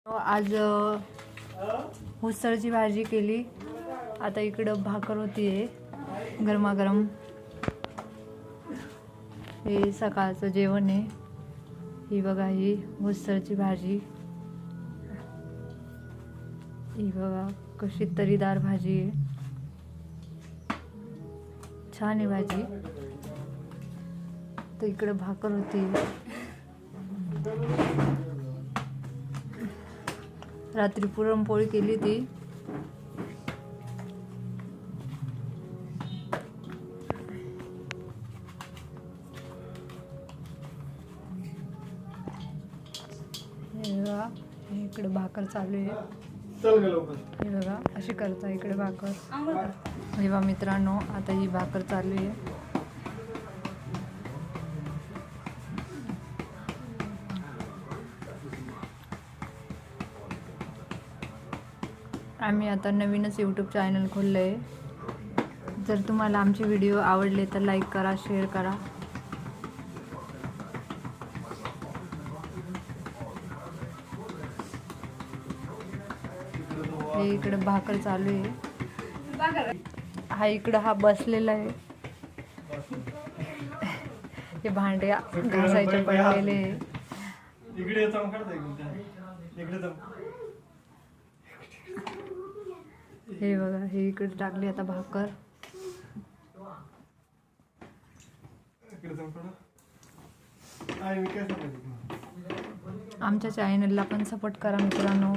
आज उसळची भाजी केली. आता इकडं भाकर होतीये गरमागरम. हे सकाळचं जेवण आहे. ही बघा, ही उसळची भाजी. ही बघा कशी तरीदार भाजी आहे. छान आहे भाजी. तर इकडे भाकर होती. रात्री पुरणपोळी केली ती. इकडे भाकर चालू आहे. हे बघा अशी करता इकडे भाकर. हे बघा मित्रांनो, आता ही भाकर चालू आहे. आम्ही आता नवीनच यूट्यूब चॅनल खोललं आहे. जर तुम्हाला आमचे व्हिडिओ आवडले तर लाईक करा, शेअर करा. हे इकडे भाकर चालू आहे. हा इकडं हा बसलेला आहे. हे भांडे घासायचे पडलेले आहे. हे बघा, हे इकडे टाकली आता भाकर. आमच्या चॅनलला पण सपोर्ट करा मित्रांनो.